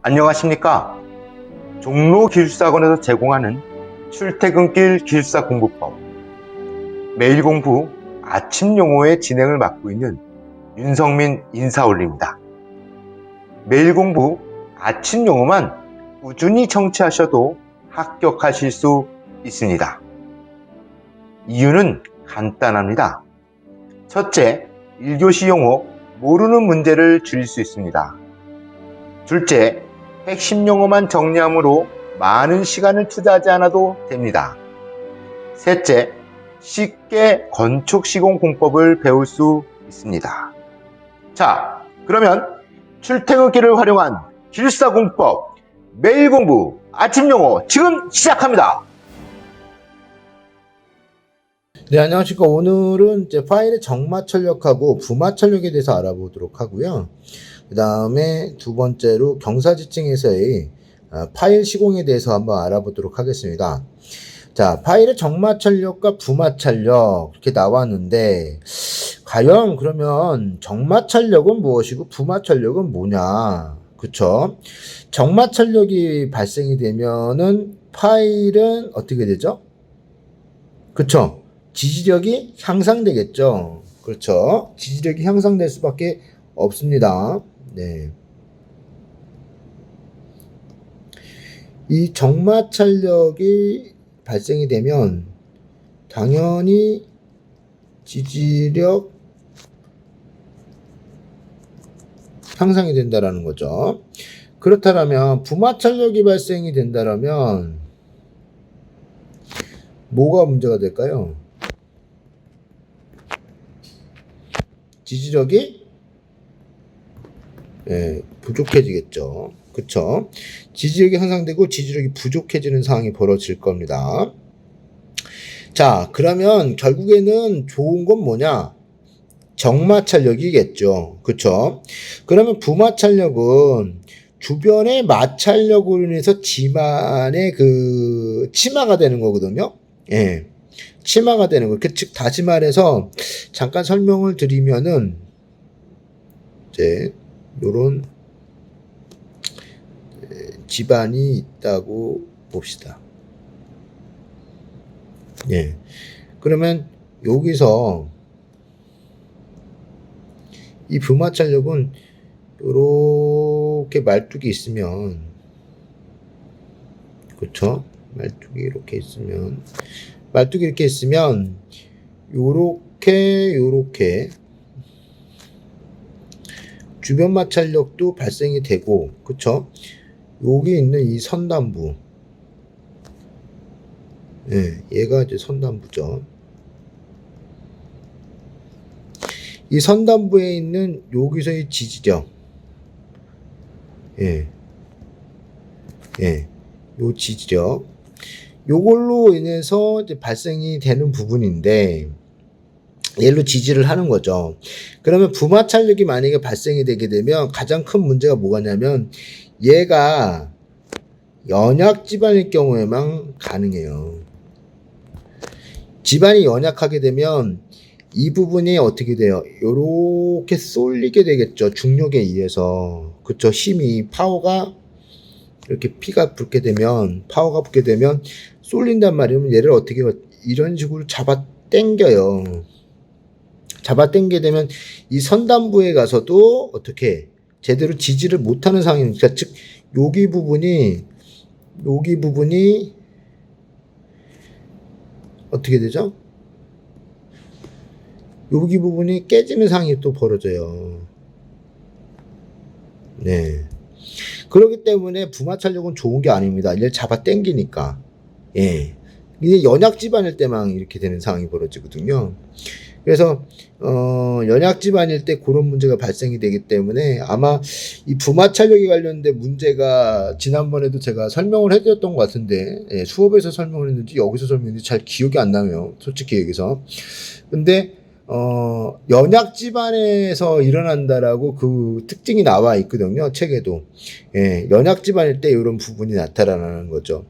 안녕하십니까? 종로기술사학원에서 제공하는 출퇴근길 기술사 공부법 매일 공부 아침 용어의 진행을 맡고 있는 윤성민 인사올리입니다. 매일 공부 아침 용어만 꾸준히 청취하셔도 합격하실 수 있습니다. 이유는 간단합니다. 첫째, 1교시 용어 모르는 문제를 줄일 수 있습니다. 둘째, 핵심 용어만 정리하므로 많은 시간을 투자하지 않아도 됩니다. 셋째, 쉽게 건축 시공 공법을 배울 수 있습니다. 자, 그러면 출퇴근길을 활용한 기술사 공법 매일 공부 아침 용어 지금 시작합니다. 네, 안녕하십니까. 오늘은 이제 파일의 정마철력하고 부마철력에 대해서 알아보도록 하고요. 그 다음에 두 번째로 경사지층에서의 파일 시공에 대해서 한번 알아보도록 하겠습니다. 자, 파일의 정마철력과 부마철력 이렇게 나왔는데 과연 그러면 정마철력은 무엇이고 부마철력은 뭐냐? 그쵸? 정마철력이 발생이 되면은 파일은 어떻게 되죠? 그쵸? 지지력이 향상되겠죠. 그렇죠. 지지력이 향상될 수밖에 없습니다. 네. 이 정마철력이 발생이 되면 당연히 지지력 향상이 된다라는 거죠. 그렇다면 부마철력이 발생이 된다라면 뭐가 문제가 될까요? 지지력이 부족해지겠죠. 그쵸? 지지력이 향상되고 지지력이 부족해지는 상황이 벌어질 겁니다. 자, 그러면 결국에는 좋은 건 뭐냐? 정마찰력이겠죠. 그쵸? 그러면 부마찰력은 주변의 마찰력으로 인해서 지만의 치마가 되는 거거든요. 예. 치마가 되는 거. 즉, 다시 말해서, 잠깐 설명을 드리면은, 이제, 요런, 집안이 있다고 봅시다. 예. 그러면, 여기서, 이 부마찰력은, 요렇게 말뚝이 있으면, 그쵸? 말뚝이 이렇게 있으면, 요렇게 주변 마찰력도 발생이 되고, 그쵸? 여기 있는 이 선단부, 얘가 이제 선단부죠. 이 선단부에 있는 여기서의 지지력, 요 지지력, 요걸로 인해서 이제 발생이 되는 부분인데, 얘로 지지를 하는 거죠. 그러면 부마찰력이 만약에 발생이 되게 되면 가장 큰 문제가 뭐가냐면, 얘가 연약 집안일 경우에만 가능해요. 집안이 연약하게 되면 이 부분이 어떻게 돼요? 요렇게 쏠리게 되겠죠. 중력에 의해서. 그쵸? 힘이, 파워가 이렇게 파워가 붙게 되면 쏠린단 말이에요. 얘를 어떻게 이런 식으로 잡아 당겨요. 잡아 당기게 되면 이 선단부에 가서도 어떻게 제대로 지지를 못하는 상황이니까, 즉 여기 부분이 어떻게 되죠? 여기 부분이 깨지는 상황이 또 벌어져요. 네. 그렇기 때문에 부마찰력은 좋은 게 아닙니다. 얘를 잡아 당기니까. 예. 이게 연약 집안일 때만 이렇게 되는 상황이 벌어지거든요. 그래서 연약 집안일 때 그런 문제가 발생이 되기 때문에 아마 이 부마찰력에 관련된 문제가 지난번에도 제가 설명을 해드렸던 것 같은데, 수업에서 설명을 했는지 여기서 설명했는지 잘 기억이 안 나요. 솔직히 여기서. 근데 연약 집안에서 일어난다라고 그 특징이 나와 있거든요. 책에도. 연약 집안일 때 이런 부분이 나타나는 거죠.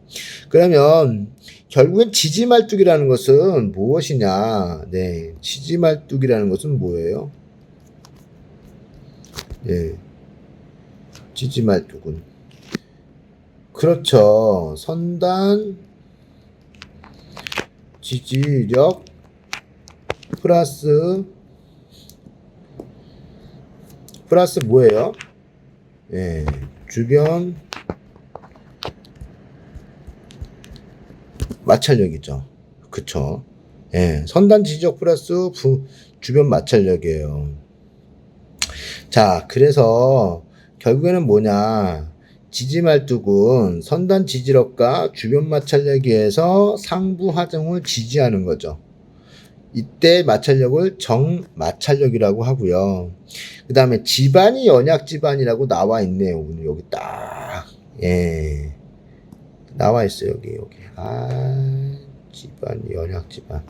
그러면 결국엔 지지말뚝이라는 것은 무엇이냐? 네, 지지말뚝이라는 것은 뭐예요? 지지말뚝은 그렇죠. 선단 지지력 플러스 뭐예요? 예, 주변 마찰력이죠. 그쵸? 예, 선단 지지력 플러스 주변 마찰력이에요. 자, 그래서 결국에는 뭐냐? 지지말뚝은 선단 지지력과 주변 마찰력에 의해서 상부 하중을 지지하는 거죠. 이때 마찰력을 정마찰력이라고 하고요. 그 다음에 집안이 연약 집안이라고 나와 있네요. 오늘 여기 딱, 예, 나와 있어요. 여기. 집안이 연약 집안.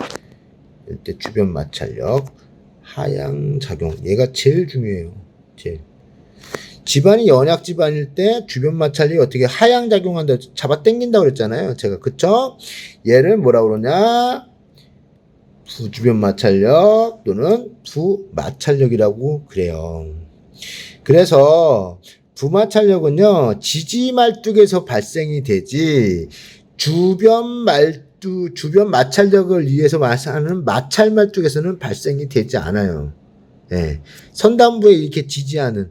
이때 주변 마찰력, 하향 작용. 얘가 제일 중요해요. 제일. 집안이 연약 집안일 때 주변 마찰력이 어떻게 하향 작용한다, 잡아 당긴다고 그랬잖아요. 제가. 그쵸? 얘를 뭐라고 그러냐? 부주변 마찰력 또는 부마찰력이라고 그래요. 그래서 부마찰력은요, 지지 말뚝에서 발생이 되지 주변 마찰력을 위해서 하는 마찰 말뚝에서는 발생이 되지 않아요. 예. 선단부에 이렇게 지지하는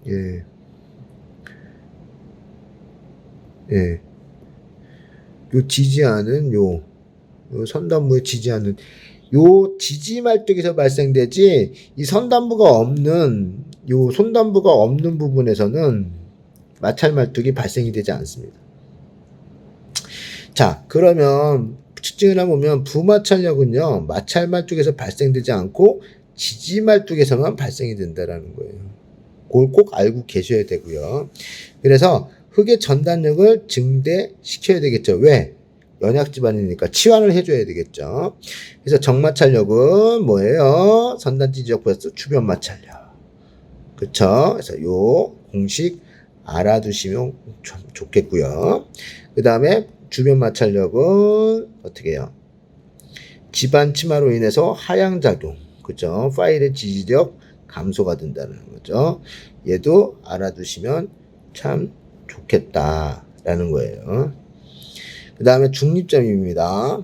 예. 예. 지지하는 요 선단부에 지지하는 요 지지 말뚝에서 발생되지, 이 선단부가 없는 손단부가 없는 부분에서는 마찰 말뚝이 발생이 되지 않습니다. 자, 그러면 측정을 해보면 부마찰력은요, 마찰 말뚝에서 발생되지 않고 지지 말뚝에서만 발생이 된다라는 거예요. 그걸 꼭 알고 계셔야 되고요. 그래서 흙의 전단력을 증대시켜야 되겠죠. 왜? 연약 집안이니까 치환을 해줘야 되겠죠. 그래서 정마찰력은 뭐예요? 선단 지지력 플러스 주변 마찰력. 그쵸? 그래서 요 공식 알아두시면 좀 좋겠고요. 그 다음에 주변 마찰력은 어떻게 해요? 집안 침하로 인해서 하향 작용. 그죠? 파일의 지지력 감소가 된다는 거죠. 얘도 알아두시면 참 좋겠다라는 거예요. 그 다음에 중립점입니다.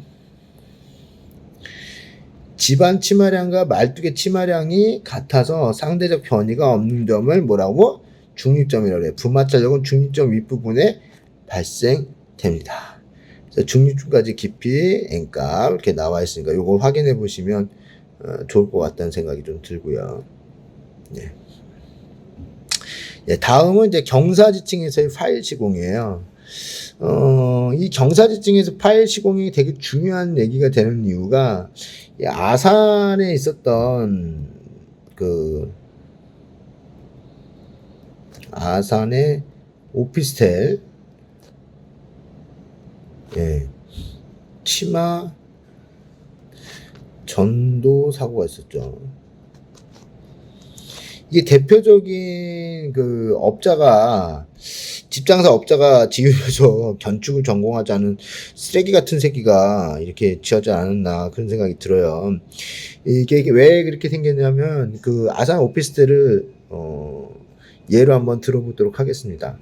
집안 침하량과 말뚝의 침하량이 같아서 상대적 변이가 없는 점을 뭐라고? 중립점이라고 해요. 부마찰력은 중립점 윗부분에 발생됩니다. 그래서 중립점까지 깊이 N값 이렇게 나와 있으니까 이거 확인해 보시면 좋을 것 같다는 생각이 좀 들고요. 네. 예, 다음은 이제 경사지층에서의 파일 시공이에요. 이 경사지층에서 파일 시공이 되게 중요한 얘기가 되는 이유가, 이 아산에 있었던 아산의 오피스텔, 예, 치마 전도 사고가 있었죠. 이게 대표적인 집장사 업자가 지으면서 건축을 전공하지 않은 쓰레기 같은 새끼가 이렇게 지어지 않았나 그런 생각이 들어요. 이게 왜 그렇게 생겼냐면 아산 오피스텔을 예로 한번 들어보도록 하겠습니다.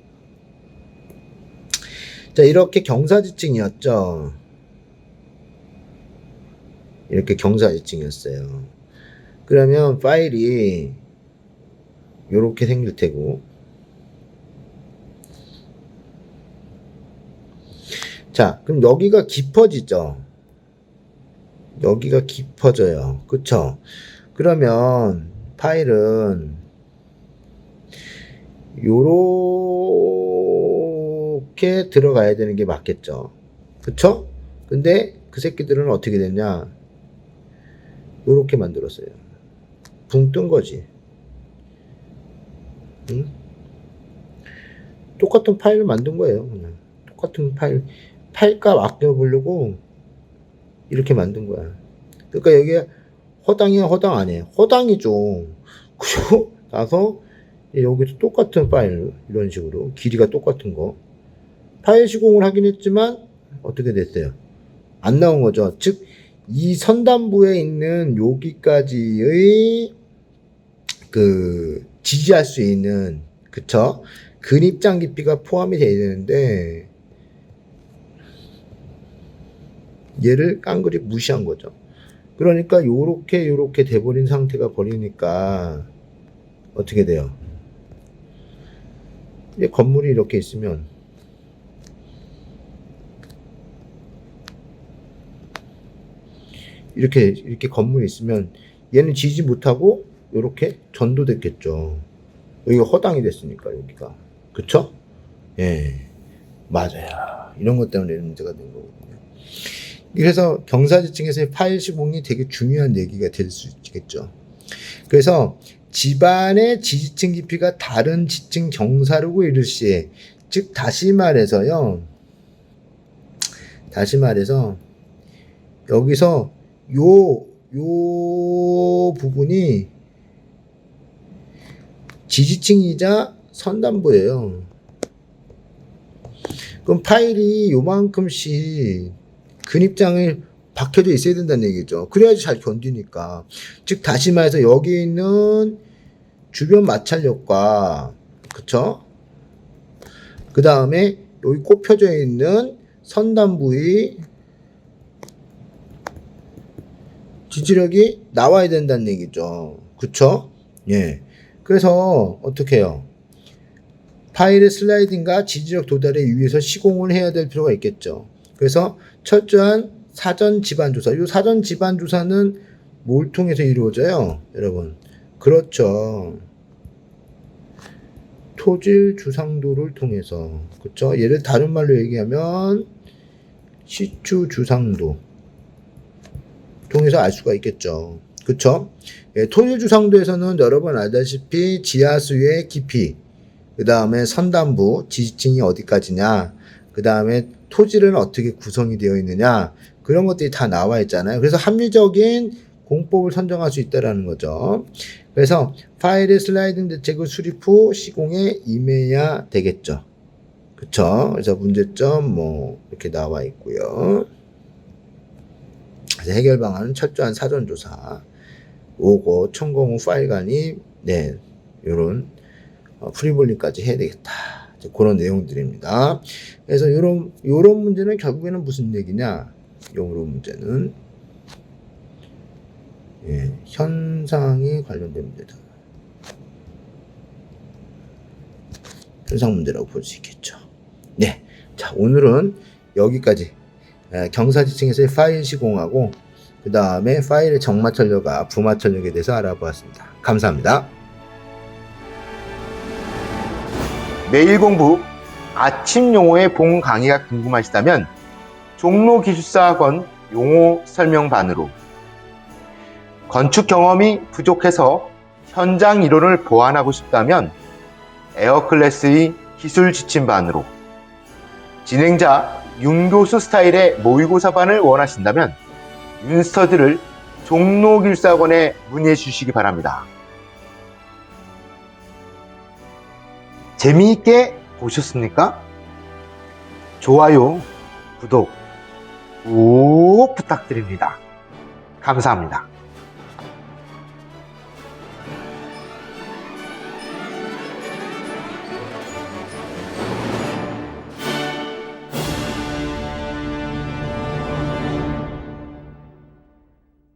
자, 이렇게 경사지층이었죠. 이렇게 경사지층이었어요. 그러면 파일이 요렇게 생길 테고, 자, 그럼 여기가 깊어지죠. 여기가 깊어져요. 그쵸? 그러면 파일은 요렇게 들어가야 되는 게 맞겠죠. 그쵸? 근데 그 새끼들은 어떻게 됐냐? 요렇게 만들었어요. 붕 뜬 거지. 응? 똑같은 파일을 만든 거예요. 그냥 똑같은 파일값 아껴보려고 이렇게 만든 거야. 그러니까 여기에 허당이야, 허당 아니에요? 허당이죠. 그리고 나서 여기도 똑같은 파일, 이런 식으로 길이가 똑같은 거 파일 시공을 하긴 했지만 어떻게 됐어요? 안 나온 거죠. 즉 이 선단부에 있는 여기까지의 지지할 수 있는 그쵸? 근입장 깊이가 포함이 돼야 되는데 얘를 깡그리 무시한 거죠. 그러니까 요렇게 돼버린 상태가 버리니까 어떻게 돼요? 이제 건물이 이렇게 있으면 이렇게 건물이 있으면 얘는 지지 못하고 요렇게 전도됐겠죠. 여기가 허당이 됐으니까 여기가. 그쵸? 예. 맞아요. 이런 것 때문에 문제가 된 거거든요. 그래서 경사지층에서의 파일 시공이 되게 중요한 얘기가 될 수 있겠죠. 그래서 집안의 지지층 깊이가 다른 지층 경사르고 이를 시에, 즉 다시 말해서 여기서 요 부분이 지지층이자 선단부예요. 그럼 파일이 요만큼씩 근입장을 박혀져 있어야 된다는 얘기죠. 그래야지 잘 견디니까. 즉 다시 말해서 여기 있는 주변 마찰력과, 그쵸? 그 다음에 여기 꼽혀져 있는 선단부의 지지력이 나와야 된다는 얘기죠. 그쵸? 예. 그래서 어떻게 해요? 파일의 슬라이딩과 지지력 도달에 유의해서 시공을 해야 될 필요가 있겠죠. 그래서 철저한 사전 지반 조사. 이 사전 지반 조사는 뭘 통해서 이루어져요, 여러분? 그렇죠. 토질 주상도를 통해서. 그렇죠? 얘를 다른 말로 얘기하면 시추 주상도 통해서 알 수가 있겠죠. 그렇죠? 예, 토질 주상도에서는 여러분 알다시피 지하수의 깊이, 그 다음에 선단부 지지층이 어디까지냐, 그 다음에 토질은 어떻게 구성이 되어 있느냐, 그런 것들이 다 나와 있잖아요. 그래서 합리적인 공법을 선정할 수 있다는 거죠. 그래서 파일의 슬라이딩 대책을 수립 후 시공에 임해야 되겠죠. 그쵸? 그래서 문제점 뭐 이렇게 나와 있고요. 그래서 해결 방안은 철저한 사전 조사, 오고 천공 후 파일 간이 요런 프리볼링까지 해야 되겠다. 그런 내용들입니다. 그래서 요런 문제는 결국에는 무슨 얘기냐? 요런 문제는 현상에 관련된 문제다. 현상 문제라고 볼 수 있겠죠. 네. 자, 오늘은 여기까지 경사지층에서의 파일 시공하고 그 다음에 파일의 정마찰력과 부마찰력에 대해서 알아보았습니다. 감사합니다. 매일 공부 아침 용어의 본 강의가 궁금하시다면 종로기술사학원 용어 설명반으로, 건축 경험이 부족해서 현장 이론을 보완하고 싶다면 에어클래스의 기술 지침반으로, 진행자 윤교수 스타일의 모의고사반을 원하신다면 윤스터디를 종로기술사학원에 문의해 주시기 바랍니다. 재미있게 보셨습니까? 좋아요, 구독 꼭 부탁드립니다. 감사합니다.